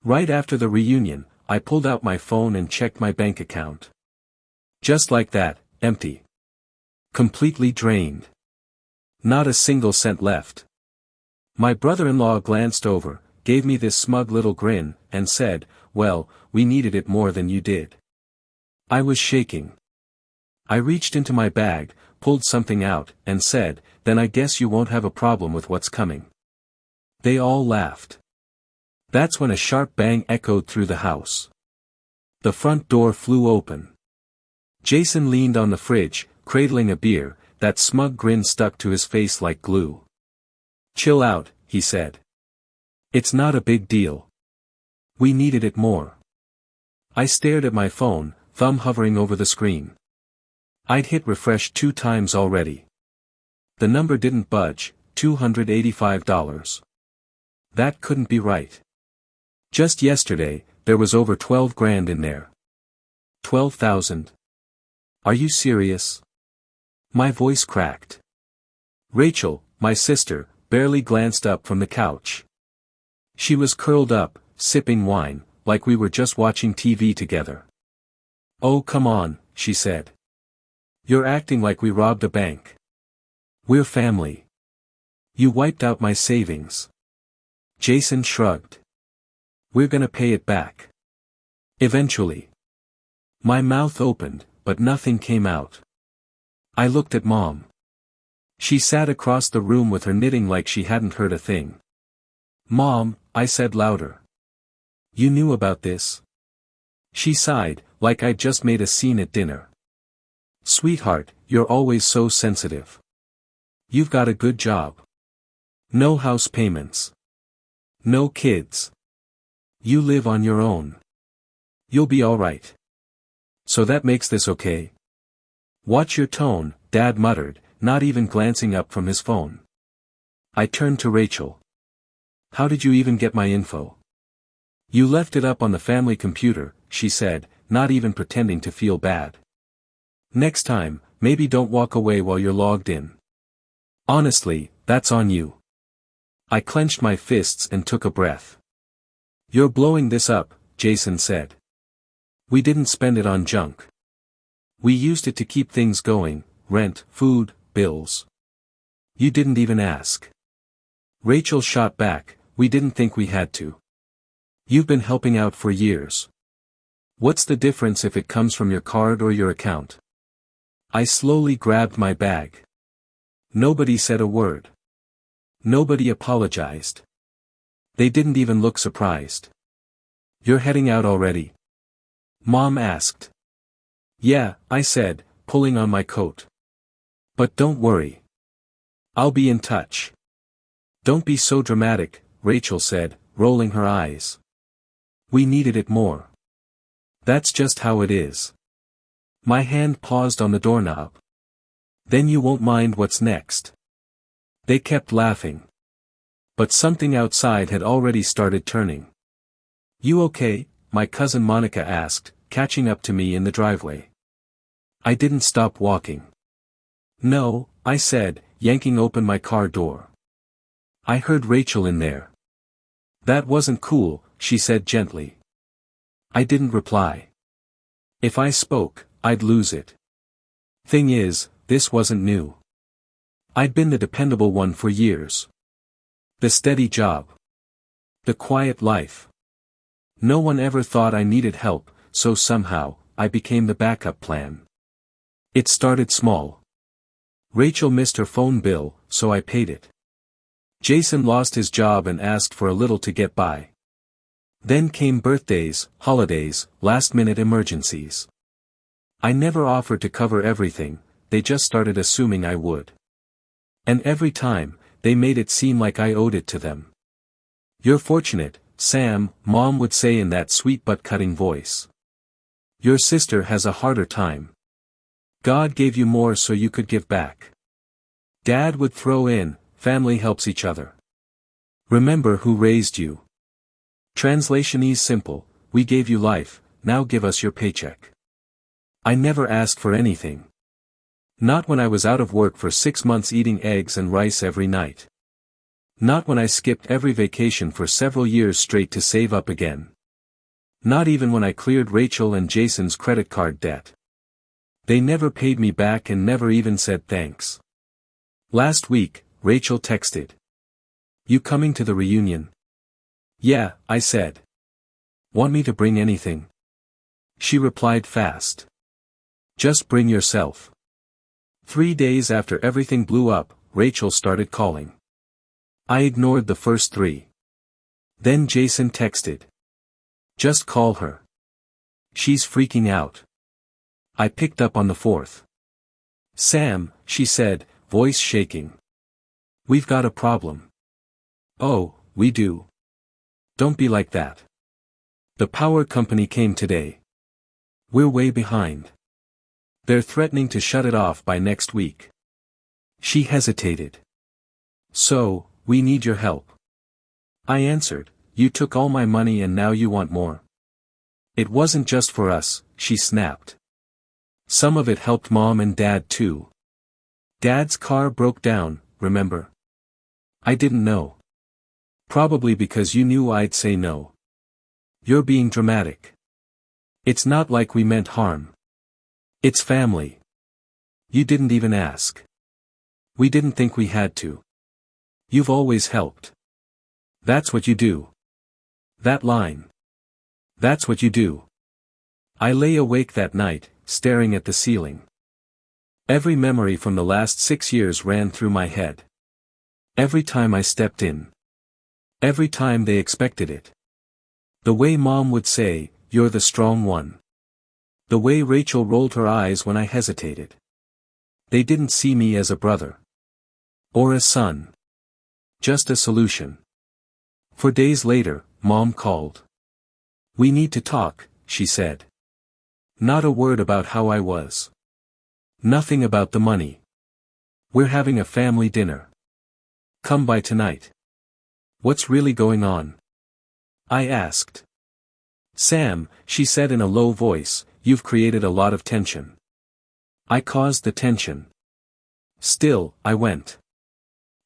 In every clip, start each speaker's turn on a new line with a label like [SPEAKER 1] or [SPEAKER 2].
[SPEAKER 1] Right after the reunion, I pulled out my phone and checked my bank account. Just like that, empty. Completely drained. Not a single cent left. My brother-in-law glanced over, gave me this smug little grin, and said, "Well, we needed it more than you did." I was shaking. I reached into my bag, pulled something out, and said, "Then I guess you won't have a problem with what's coming." They all laughed. That's when a sharp bang echoed through the house. The front door flew open. Jason leaned on the fridge, cradling a beer, that smug grin stuck to his face like glue. "Chill out," he said. "It's not a big deal. We needed it more." I stared at my phone, thumb hovering over the screen. I'd hit refresh 2 times already. The number didn't budge, $285. That couldn't be right. Just yesterday, there was over 12 grand in there. 12,000. Are you serious? My voice cracked. Rachel, my sister, barely glanced up from the couch. She was curled up, sipping wine, like we were just watching TV together. "Oh come on," she said. "You're acting like we robbed a bank. We're family. You wiped out my savings." Jason shrugged. "We're gonna pay it back. Eventually." My mouth opened, but nothing came out. I looked at Mom. She sat across the room with her knitting like she hadn't heard a thing. "Mom," I said louder. "You knew about this?" She sighed, like I'd just made a scene at dinner. "Sweetheart, you're always so sensitive. You've got a good job. No house payments. No kids. You live on your own. You'll be all right. So that makes this okay?" "Watch your tone," Dad muttered, not even glancing up from his phone. I turned to Rachel. "How did you even get my info?" "You left it up on the family computer," she said, not even pretending to feel bad. "Next time, maybe don't walk away while you're logged in. Honestly, that's on you." I clenched my fists and took a breath. "You're blowing this up," Jason said. "We didn't spend it on junk. We used it to keep things going, rent, food, bills. You didn't even ask." Rachel shot back, "We didn't think we had to. You've been helping out for years. What's the difference if it comes from your card or your account?" I slowly grabbed my bag. Nobody said a word. Nobody apologized. They didn't even look surprised. "You're heading out already?" Mom asked. "Yeah," I said, pulling on my coat. "But don't worry. I'll be in touch." "Don't be so dramatic," Rachel said, rolling her eyes. "We needed it more. That's just how it is." My hand paused on the doorknob. "Then you won't mind what's next." They kept laughing. But something outside had already started turning. "You okay?" my cousin Monica asked, catching up to me in the driveway. I didn't stop walking. "No," I said, yanking open my car door. "I heard Rachel in there." "That wasn't cool," she said gently. I didn't reply. If I spoke, I'd lose it. Thing is, this wasn't new. I'd been the dependable one for years. The steady job. The quiet life. No one ever thought I needed help, so somehow, I became the backup plan. It started small. Rachel missed her phone bill, so I paid it. Jason lost his job and asked for a little to get by. Then came birthdays, holidays, last-minute emergencies. I never offered to cover everything, they just started assuming I would. And every time, they made it seem like I owed it to them. "You're fortunate, Sam," Mom would say in that sweet butt-cutting voice. "Your sister has a harder time. God gave you more so you could give back." Dad would throw in, "Family helps each other. Remember who raised you." Translation is simple, we gave you life, now give us your paycheck. I never asked for anything. Not when I was out of work for 6 months eating eggs and rice every night. Not when I skipped every vacation for several years straight to save up again. Not even when I cleared Rachel and Jason's credit card debt. They never paid me back and never even said thanks. Last week, Rachel texted. "You coming to the reunion?" "Yeah," I said. "Want me to bring anything?" She replied fast. "Just bring yourself." 3 days after everything blew up, Rachel started calling. I ignored the first 3. Then Jason texted. "Just call her. She's freaking out." I picked up on the 4th. "Sam," she said, voice shaking. "We've got a problem." "Oh, we do? Don't be like that. The power company came today. We're way behind. They're threatening to shut it off by next week." She hesitated. "So, we need your help." I answered, "You took all my money and now you want more." "It wasn't just for us," she snapped. "Some of it helped Mom and Dad too. Dad's car broke down, remember? I didn't know. Probably because you knew I'd say no." "You're being dramatic. It's not like we meant harm. It's family. You didn't even ask. We didn't think we had to. You've always helped. That's what you do. That line. That's what you do." I lay awake that night, staring at the ceiling. Every memory from the last 6 years ran through my head. Every time I stepped in. Every time they expected it. The way Mom would say, "You're the strong one." The way Rachel rolled her eyes when I hesitated. They didn't see me as a brother. Or a son. Just a solution. For days later, Mom called. "We need to talk," she said. Not a word about how I was. Nothing about the money. "We're having a family dinner. Come by tonight." "What's really going on?" I asked. "Sam," she said in a low voice, "you've created a lot of tension." I caused the tension. Still, I went.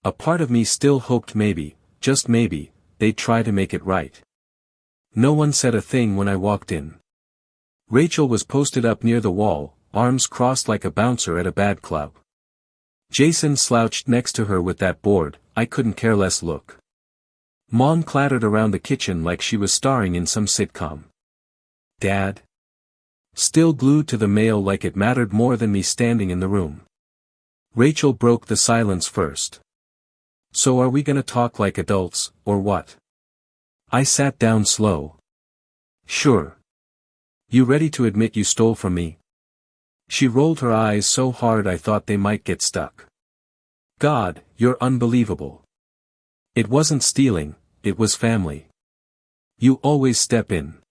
[SPEAKER 1] A part of me still hoped maybe, just maybe, they'd try to make it right. No one said a thing when I walked in. Rachel was posted up near the wall, arms crossed like a bouncer at a bad club. Jason slouched next to her with that bored, I couldn't care less look. Mom clattered around the kitchen like she was starring in some sitcom. Dad? Still glued to the mail like it mattered more than me standing in the room. Rachel broke the silence first. "So are we gonna talk like adults, or what?" I sat down slow. "Sure. You ready to admit you stole from me?" She rolled her eyes so hard I thought they might get stuck. "God, you're unbelievable. It wasn't stealing, it was family. You always step in.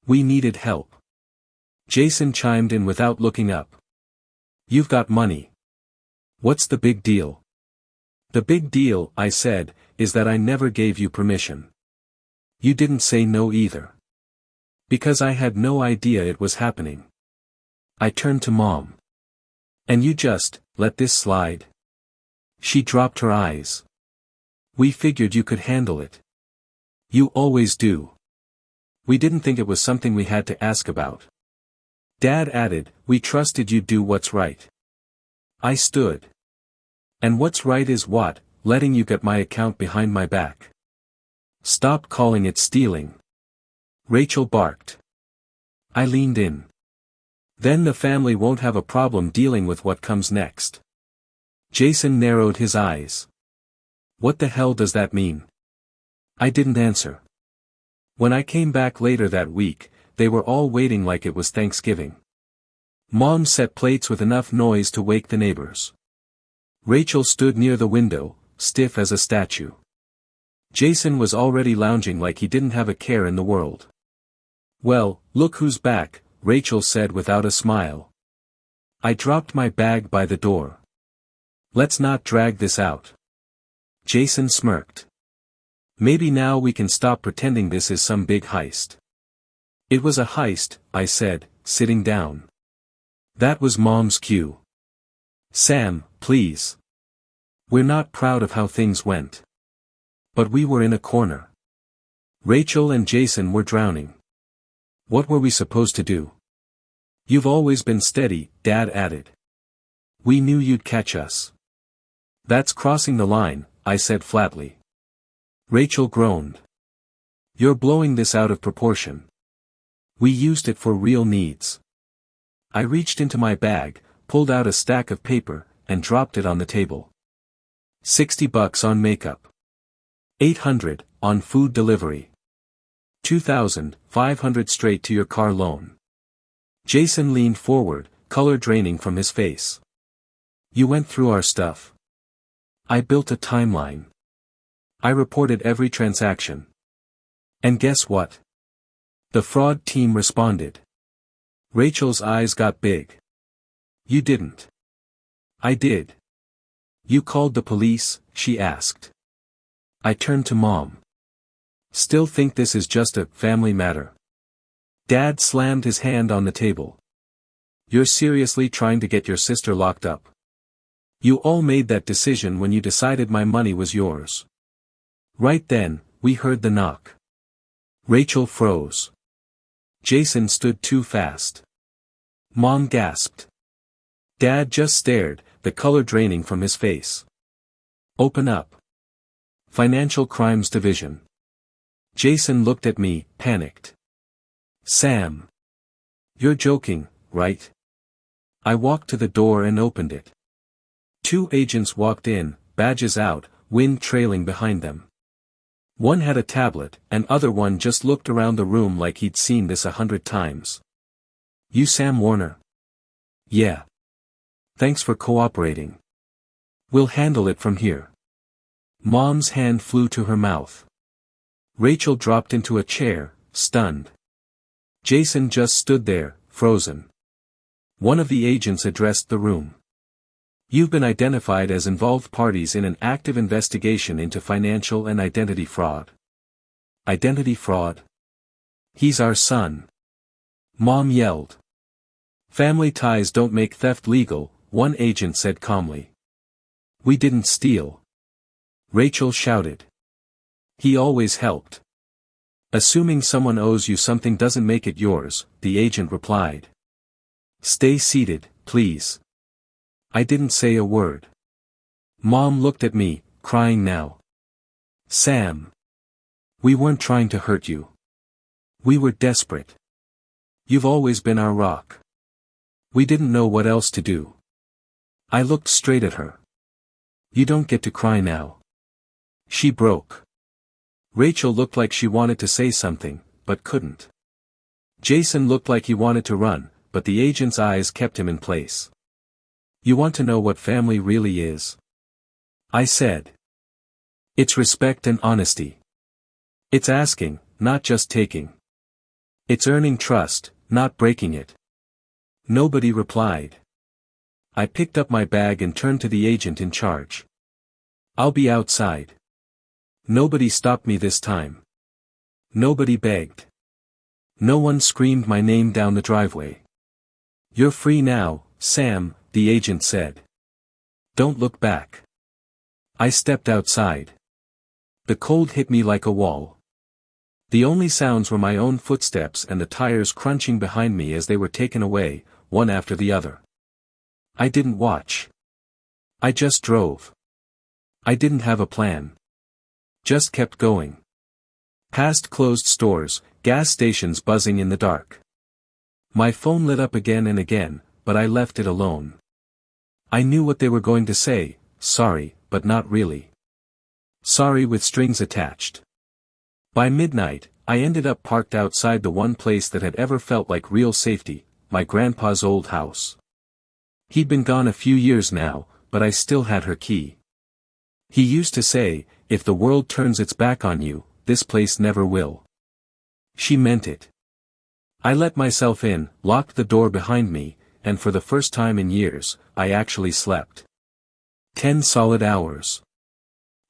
[SPEAKER 1] We needed help." Jason chimed in without looking up. "You've got money. What's the big deal?" "The big deal," I said, "is that I never gave you permission. You didn't say no either. Because I had no idea it was happening." I turned to Mom. "And you just, let this slide?" She dropped her eyes. "We figured you could handle it. You always do. We didn't think it was something we had to ask about." Dad added, "We trusted you'd do what's right." I stood. "And what's right is what, letting you get my account behind my back. Stop calling it stealing." Rachel barked. I leaned in. "Then the family won't have a problem dealing with what comes next." Jason narrowed his eyes. "What the hell does that mean?" I didn't answer. When I came back later that week, they were all waiting like it was Thanksgiving. Mom set plates with enough noise to wake the neighbors. Rachel stood near the window, stiff as a statue. Jason was already lounging like he didn't have a care in the world. "Well, look who's back," Rachel said without a smile. I dropped my bag by the door. "Let's not drag this out." Jason smirked. "Maybe now we can stop pretending this is some big heist." "It was a heist," I said, sitting down. That was Mom's cue. "Sam, please. We're not proud of how things went. But we were in a corner. Rachel and Jason were drowning. What were we supposed to do? You've always been steady, Dad added. We knew you'd catch us. That's crossing the line, I said flatly. Rachel groaned. You're blowing this out of proportion. We used it for real needs. I reached into my bag, pulled out a stack of paper, and dropped it on the table. $60 on makeup. $800 on food delivery. $2,500 straight to your car loan. Jason leaned forward, color draining from his face. You went through our stuff. I built a timeline. I reported every transaction. And guess what? The fraud team responded. Rachel's eyes got big. You didn't. I did. You called the police, she asked. I turned to Mom. Still think this is just a family matter? Dad slammed his hand on the table. You're seriously trying to get your sister locked up? You all made that decision when you decided my money was yours. Right then, we heard the knock. Rachel froze. Jason stood too fast. Mom gasped. Dad just stared, the color draining from his face. Open up. Financial Crimes Division. Jason looked at me, panicked. Sam. You're joking, right? I walked to the door and opened it. 2 agents walked in, badges out, wind trailing behind them. One had a tablet, and other one just looked around the room like he'd seen this 100 times. You Sam Warner? Yeah. Thanks for cooperating. We'll handle it from here. Mom's hand flew to her mouth. Rachel dropped into a chair, stunned. Jason just stood there, frozen. One of the agents addressed the room. You've been identified as involved parties in an active investigation into financial and identity fraud. Identity fraud? He's our son. Mom yelled. Family ties don't make theft legal, one agent said calmly. We didn't steal. Rachel shouted. He always helped. Assuming someone owes you something doesn't make it yours, the agent replied. Stay seated, please. I didn't say a word. Mom looked at me, crying now. Sam. We weren't trying to hurt you. We were desperate. You've always been our rock. We didn't know what else to do. I looked straight at her. You don't get to cry now. She broke. Rachel looked like she wanted to say something, but couldn't. Jason looked like he wanted to run, but the agent's eyes kept him in place. You want to know what family really is? I said. It's respect and honesty. It's asking, not just taking. It's earning trust, not breaking it. Nobody replied. I picked up my bag and turned to the agent in charge. I'll be outside. Nobody stopped me this time. Nobody begged. No one screamed my name down the driveway. You're free now, Sam, the agent said. Don't look back. I stepped outside. The cold hit me like a wall. The only sounds were my own footsteps and the tires crunching behind me as they were taken away, one after the other. I didn't watch. I just drove. I didn't have a plan. Just kept going. Past closed stores, gas stations buzzing in the dark. My phone lit up again and again, but I left it alone. I knew what they were going to say, sorry, but not really. Sorry with strings attached. By midnight, I ended up parked outside the one place that had ever felt like real safety, my grandpa's old house. He'd been gone a few years now, but I still had her key. He used to say, if the world turns its back on you, this place never will. She meant it. I let myself in, locked the door behind me, and for the first time in years, I actually slept. 10 solid hours.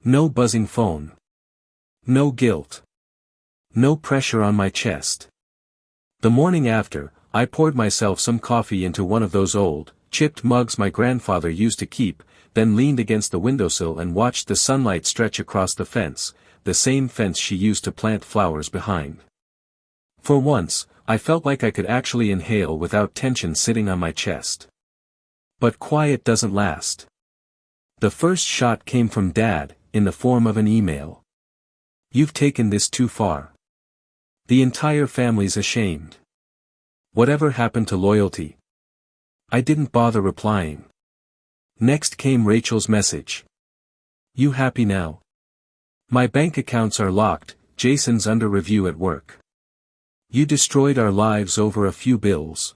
[SPEAKER 1] No buzzing phone. No guilt. No pressure on my chest. The morning after, I poured myself some coffee into one of those old, chipped mugs my grandfather used to keep, then leaned against the windowsill and watched the sunlight stretch across the fence, the same fence she used to plant flowers behind. For once, I felt like I could actually inhale without tension sitting on my chest. But quiet doesn't last. The first shot came from Dad, in the form of an email. "You've taken this too far. The entire family's ashamed. Whatever happened to loyalty?" I didn't bother replying. Next came Rachel's message. "You happy now? My bank accounts are locked, Jason's under review at work. You destroyed our lives over a few bills."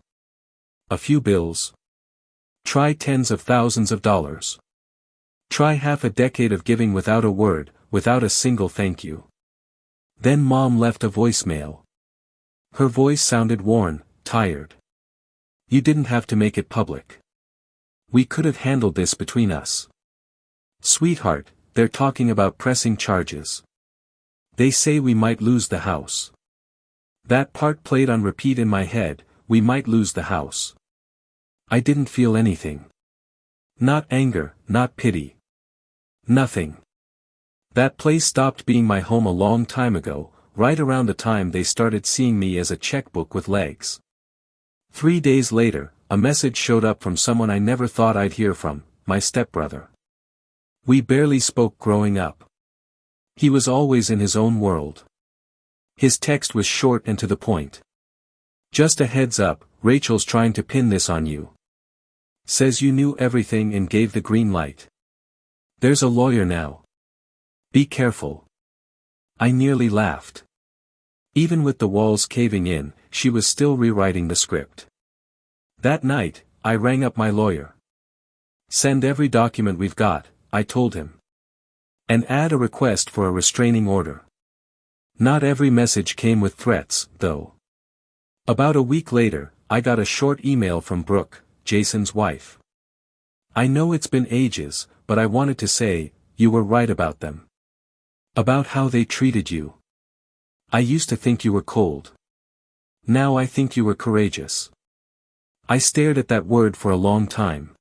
[SPEAKER 1] A few bills? Try tens of thousands of dollars. Try half a decade of giving without a word, without a single thank you. Then Mom left a voicemail. Her voice sounded worn, tired. "You didn't have to make it public. We could have handled this between us. Sweetheart, they're talking about pressing charges. They say we might lose the house." That part played on repeat in my head, we might lose the house. I didn't feel anything. Not anger, not pity. Nothing. That place stopped being my home a long time ago, right around the time they started seeing me as a checkbook with legs. 3 days later, a message showed up from someone I never thought I'd hear from, my stepbrother. We barely spoke growing up. He was always in his own world. His text was short and to the point. "Just a heads up, Rachel's trying to pin this on you. Says you knew everything and gave the green light. There's a lawyer now. Be careful." I nearly laughed. Even with the walls caving in, she was still rewriting the script. That night, I rang up my lawyer. "Send every document we've got," I told him. "And add a request for a restraining order." Not every message came with threats, though. About a week later, I got a short email from Brooke, Jason's wife. "I know it's been ages, but I wanted to say, you were right about them. About how they treated you. I used to think you were cold. Now I think you were courageous." I stared at that word for a long time.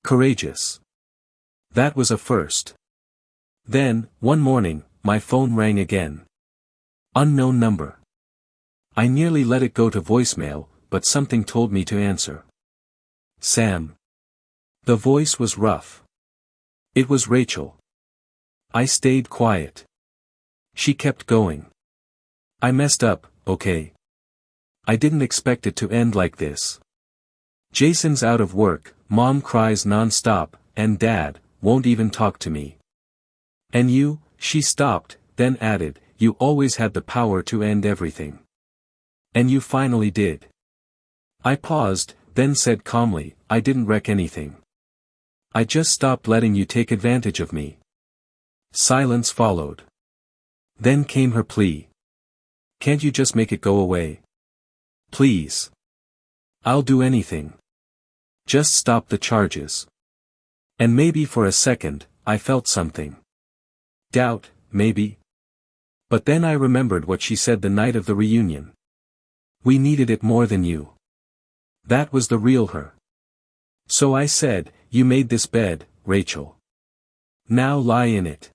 [SPEAKER 1] Courageous. That was a first. Then, one morning, my phone rang again. Unknown number. I nearly let it go to voicemail, but something told me to answer. "Sam." The voice was rough. It was Rachel. I stayed quiet. She kept going. "I messed up, okay? I didn't expect it to end like this. Jason's out of work, Mom cries non-stop, and Dad won't even talk to me. And you," she stopped, then added, "you always had the power to end everything. And you finally did." I paused, then said calmly, "I didn't wreck anything. I just stopped letting you take advantage of me." Silence followed. Then came her plea. "Can't you just make it go away? Please. I'll do anything. Just stop the charges." And maybe for a second, I felt something. Doubt, maybe. But then I remembered what she said the night of the reunion. "We needed it more than you." That was the real her. So I said, "You made this bed, Rachel. Now lie in it."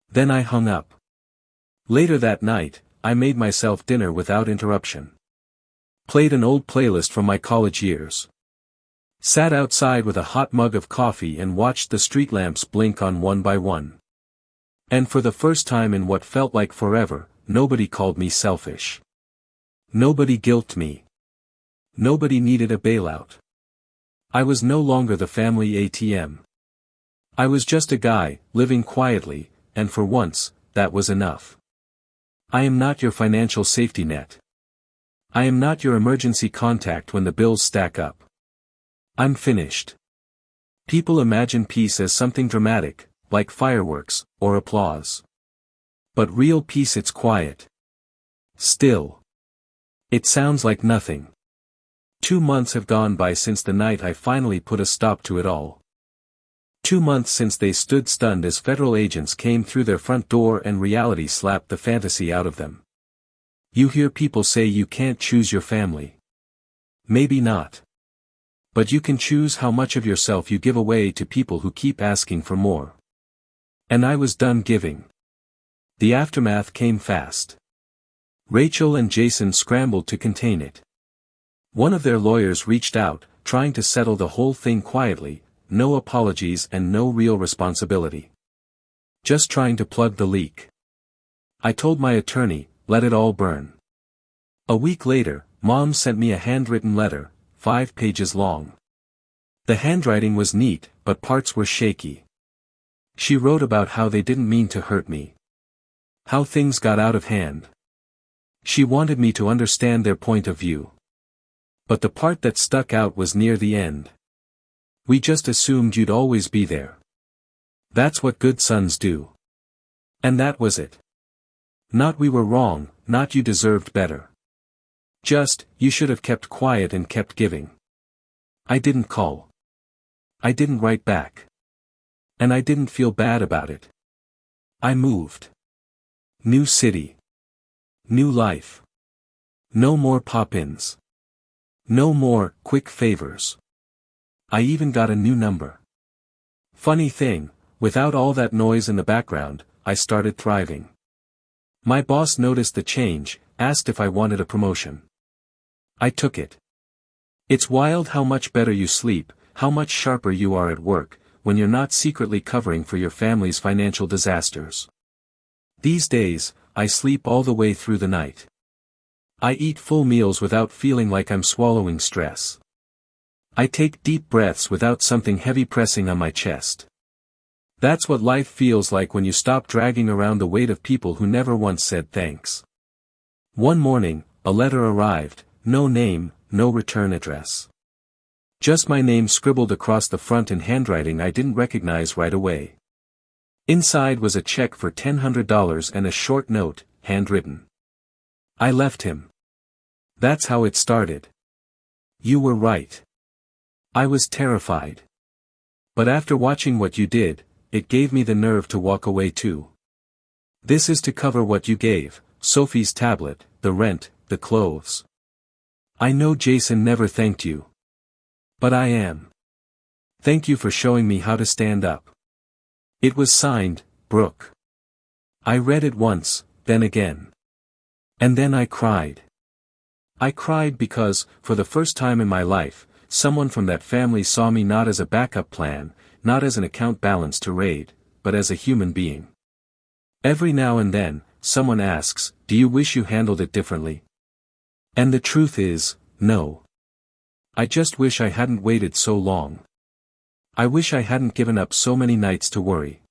[SPEAKER 1] Then I hung up. Later that night, I made myself dinner without interruption. Played an old playlist from my college years. Sat outside with a hot mug of coffee and watched the street lamps blink on one by one. And for the first time in what felt like forever, nobody called me selfish. Nobody guilted me. Nobody needed a bailout. I was no longer the family ATM. I was just a guy, living quietly, and for once, that was enough. I am not your financial safety net. I am not your emergency contact when the bills stack up. I'm finished. People imagine peace as something dramatic, like fireworks, or applause. But real peace, it's quiet. Still. It sounds like nothing. 2 months have gone by since the night I finally put a stop to it all. 2 months since they stood stunned as federal agents came through their front door and reality slapped the fantasy out of them. You hear people say you can't choose your family. Maybe not. But you can choose how much of yourself you give away to people who keep asking for more. And I was done giving. The aftermath came fast. Rachel and Jason scrambled to contain it. One of their lawyers reached out, trying to settle the whole thing quietly, no apologies and no real responsibility. Just trying to plug the leak. I told my attorney, let it all burn. A week later, Mom sent me a handwritten letter, 5 pages long. The handwriting was neat, but parts were shaky. She wrote about how they didn't mean to hurt me. How things got out of hand. She wanted me to understand their point of view. But the part that stuck out was near the end. We just assumed you'd always be there. That's what good sons do. And that was it. Not we were wrong, not you deserved better. Just, you should have kept quiet and kept giving. I didn't call. I didn't write back. And I didn't feel bad about it. I moved. New city. New life. No more pop-ins. No more quick favors. I even got a new number. Funny thing, without all that noise in the background, I started thriving. My boss noticed the change, asked if I wanted a promotion. I took it. It's wild how much better you sleep, how much sharper you are at work, when you're not secretly covering for your family's financial disasters. These days, I sleep all the way through the night. I eat full meals without feeling like I'm swallowing stress. I take deep breaths without something heavy pressing on my chest. That's what life feels like when you stop dragging around the weight of people who never once said thanks. One morning, a letter arrived, no name, no return address. Just my name scribbled across the front in handwriting I didn't recognize right away. Inside was a check for $100 and a short note, handwritten. I left him. That's how it started. You were right. I was terrified. But after watching what you did, it gave me the nerve to walk away too. This is to cover what you gave, Sophie's tablet, the rent, the clothes. I know Jason never thanked you. But I am. Thank you for showing me how to stand up. It was signed, Brooke. I read it once, then again. And then I cried. I cried because, for the first time in my life, someone from that family saw me not as a backup plan, not as an account balance to raid, but as a human being. Every now and then, someone asks, do you wish you handled it differently? And the truth is, no. I just wish I hadn't waited so long. I wish I hadn't given up so many nights to worry.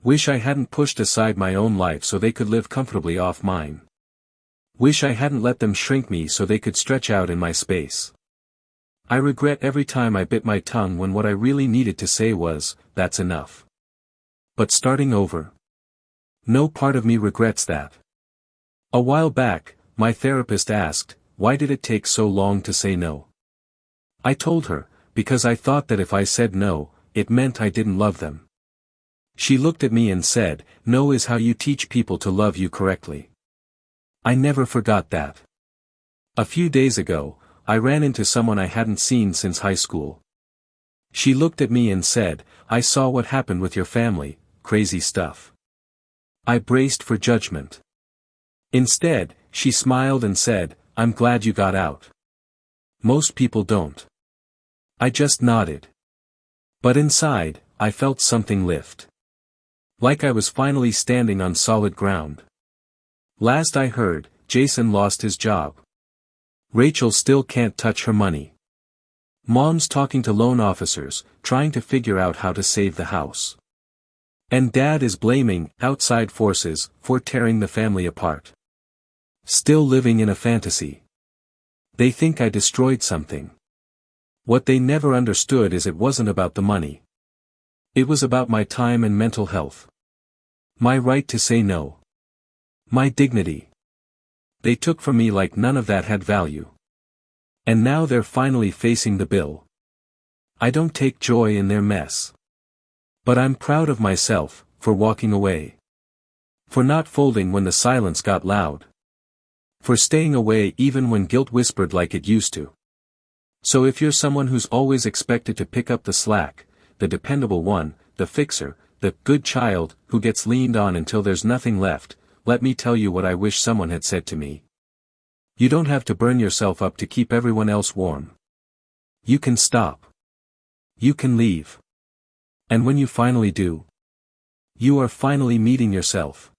[SPEAKER 1] Wish I hadn't pushed aside my own life so they could live comfortably off mine. Wish I hadn't let them shrink me so they could stretch out in my space. I regret every time I bit my tongue when what I really needed to say was, that's enough. But starting over. No part of me regrets that. A while back, my therapist asked, why did it take so long to say no? I told her, because I thought that if I said no, it meant I didn't love them. She looked at me and said, no is how you teach people to love you correctly. I never forgot that. A few days ago, I ran into someone I hadn't seen since high school. She looked at me and said, I saw what happened with your family, crazy stuff. I braced for judgment. Instead, she smiled and said, I'm glad you got out. Most people don't. I just nodded. But inside, I felt something lift. Like I was finally standing on solid ground. Last I heard, Jason lost his job. Rachel still can't touch her money. Mom's talking to loan officers, trying to figure out how to save the house. And Dad is blaming outside forces for tearing the family apart. Still living in a fantasy. They think I destroyed something. What they never understood is it wasn't about the money. It was about my time and mental health. My right to say no. My dignity. They took from me like none of that had value. And now they're finally facing the bill. I don't take joy in their mess. But I'm proud of myself, for walking away. For not folding when the silence got loud. For staying away even when guilt whispered like it used to. So if you're someone who's always expected to pick up the slack, the dependable one, the fixer, the good child, who gets leaned on until there's nothing left, let me tell you what I wish someone had said to me. You don't have to burn yourself up to keep everyone else warm. You can stop. You can leave. And when you finally do, you are finally meeting yourself.